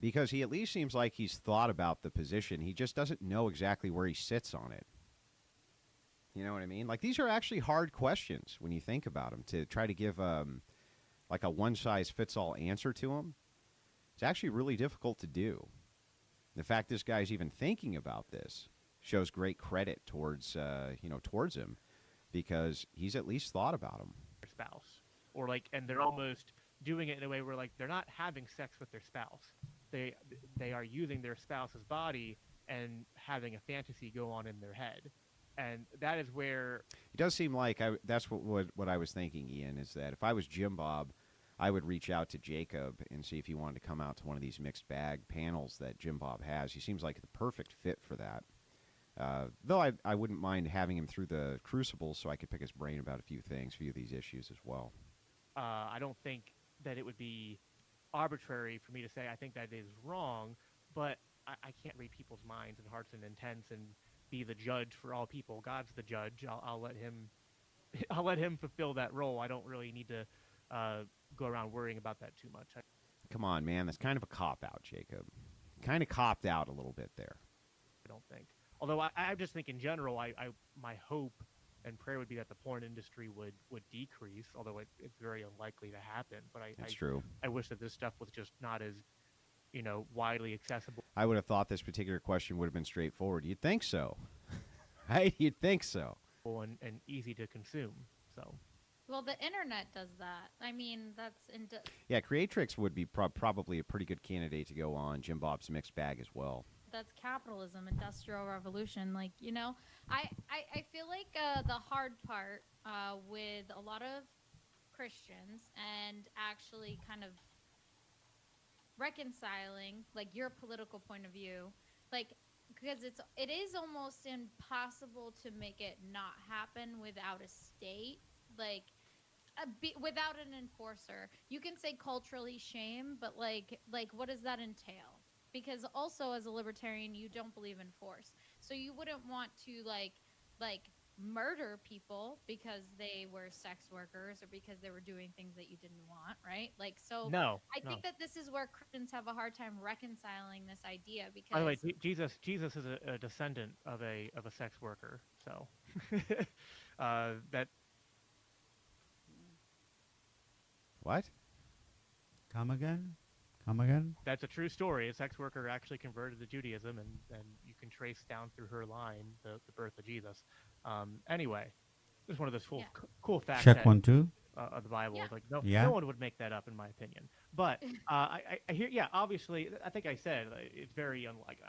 because he at least seems like he's thought about the position. He just doesn't know exactly where he sits on it. You know what I mean? Like, these are actually hard questions when you think about them. To try to give like a one-size-fits-all answer to them, it's actually really difficult to do. The fact this guy's even thinking about this shows great credit towards towards him, because he's at least thought about them. Their spouse, or like, and they're almost doing it in a way where like they're not having sex with their spouse. They they are using their spouse's body and having a fantasy go on in their head, and that is where It does seem like that's what I was thinking, Ian, is that if I was Jim Bob, I would reach out to Jacob and see if he wanted to come out to one of these mixed bag panels that Jim Bob has. He seems like the perfect fit for that. Though I wouldn't mind having him through the crucible so I could pick his brain about a few of these issues as well. I don't think that it would be arbitrary for me to say I think that is wrong, but I can't read people's minds and hearts and intents and be the judge for all people. God's the judge. I'll let him I'll let him fulfill that role. I don't really need to go around worrying about that too much. Come on, man. That's kind of a cop-out, Jacob. Kind of copped out a little bit there. I don't think. Although I just think in general, my hope and prayer would be that the porn industry would decrease, although it's very unlikely to happen. But That's true. I wish that this stuff was just not as, widely accessible. I would have thought this particular question would have been straightforward. You'd think so. Right? You'd think so. And easy to consume. So. Well, the internet does that. I mean, that's... Yeah, Creatrix would be probably a pretty good candidate to go on Jim Bob's mixed bag as well. That's capitalism, industrial revolution. Like, I feel like the hard part with a lot of Christians and actually kind of reconciling, like, your political point of view, like, because it is almost impossible to make it not happen without a state, like, without an enforcer. You can say culturally shame, but like what does that entail? Because also as a libertarian, you don't believe in force, so you wouldn't want to like murder people because they were sex workers or because they were doing things that you didn't want, right? Like, so No, I think that this is where Christians have a hard time reconciling this idea, because by the way, Jesus is a descendant of a sex worker, so that. What? Come again? Come again? That's a true story. A sex worker actually converted to Judaism, and you can trace down through her line the birth of Jesus. Anyway, just one of those cool facts. Check 1, 2. Of the Bible. Yeah. Like no Yeah. one would make that up, in my opinion. But I hear, obviously, I think I said it's very unlike.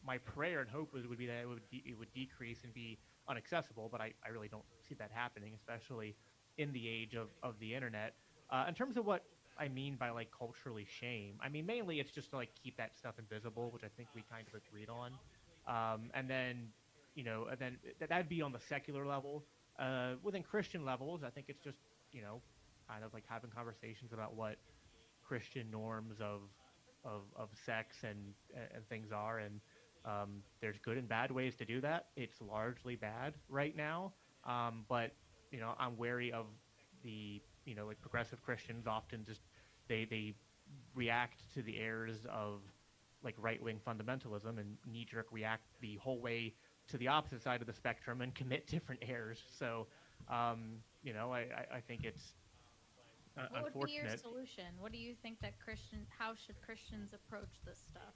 My prayer and hope would be that it would decrease and be unaccessible. But I really don't see that happening, especially in the age of the internet. In terms of what I mean by like culturally shame, I mean mainly it's just to like keep that stuff invisible, which I think we kind of agreed on. And then that'd be on the secular level. Within Christian levels, I think it's just kind of like having conversations about what Christian norms of sex and things are, and there's good and bad ways to do that. It's largely bad right now, but I'm wary of the like progressive Christians often just they react to the errors of like right-wing fundamentalism and knee-jerk react the whole way to the opposite side of the spectrum and commit different errors. So I think it's what unfortunate. would be your solution? What do you think that how should Christians approach this stuff?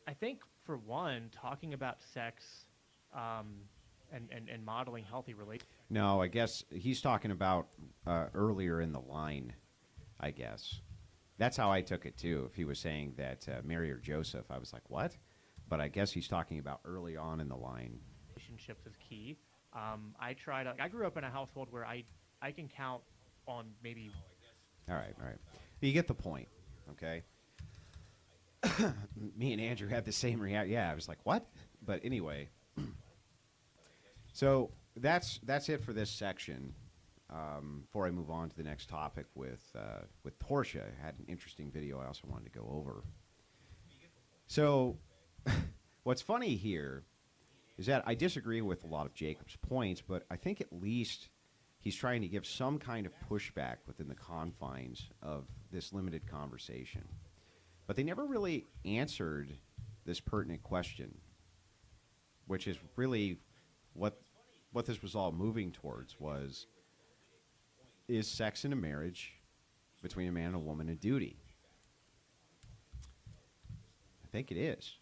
I think, for one, talking about sex and modeling healthy relationships. No, I guess he's talking about earlier in the line, I guess. That's how I took it, too. If he was saying that Mary or Joseph, I was like, what? But I guess he's talking about early on in the line. Relationships is key. I grew up in a household where I can count on maybe... All right. You get the point, okay? Me and Andrew had the same reaction. Yeah, I was like, what? But anyway... So that's it for this section. Before I move on to the next topic with Portia, I had an interesting video I also wanted to go over. So what's funny here is that I disagree with a lot of Jacob's points, but I think at least he's trying to give some kind of pushback within the confines of this limited conversation. but they never really answered this pertinent question, which is really what this was all moving towards was, is sex in a marriage between a man and a woman a duty? I think it is.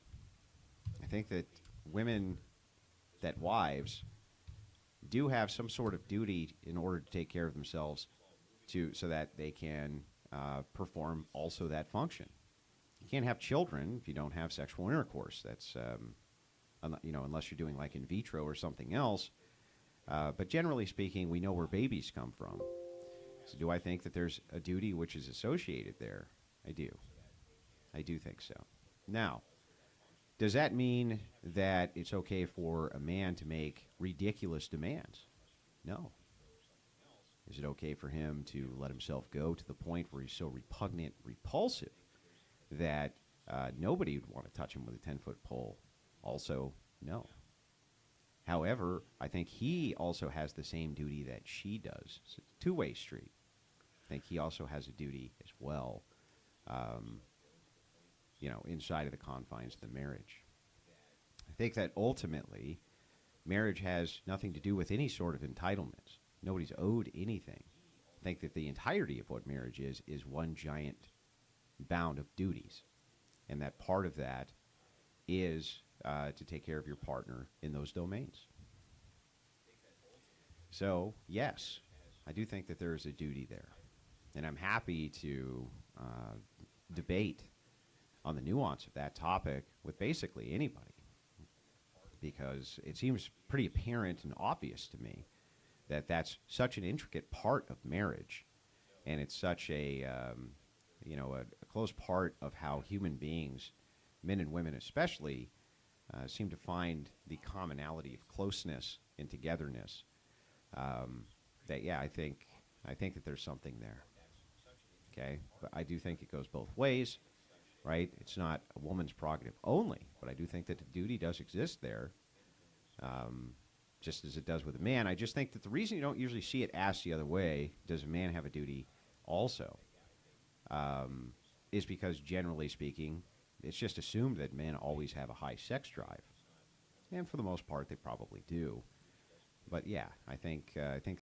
I think that women, that wives, do have some sort of duty in order to take care of themselves so that they can perform also that function. You can't have children if you don't have sexual intercourse. That's, unless you're doing like in vitro or something else. But generally speaking, we know where babies come from. So do I think that there's a duty which is associated there? I do. I do think so. Now, does that mean that it's okay for a man to make ridiculous demands? No. Is it okay for him to let himself go to the point where he's so repugnant, repulsive, that nobody would want to touch him with a 10-foot pole? Also, no. However, I think he also has the same duty that she does. It's a two-way street. I think he also has a duty as well, inside of the confines of the marriage. I think that ultimately, marriage has nothing to do with any sort of entitlements. Nobody's owed anything. I think that the entirety of what marriage is one giant bound of duties. And that part of that is to take care of your partner in those domains. So, yes, I do think that there is a duty there. And I'm happy to debate on the nuance of that topic with basically anybody, because it seems pretty apparent and obvious to me that that's such an intricate part of marriage, and it's such a close part of how human beings, men and women especially, seem to find the commonality of closeness and togetherness. I think that there's something there. Okay, but I do think it goes both ways, right? It's not a woman's prerogative only, but I do think that the duty does exist there, just as it does with a man. I just think that the reason you don't usually see it asked the other way, does a man have a duty also, is because generally speaking, it's just assumed that men always have a high sex drive, and for the most part, they probably do. But yeah, I think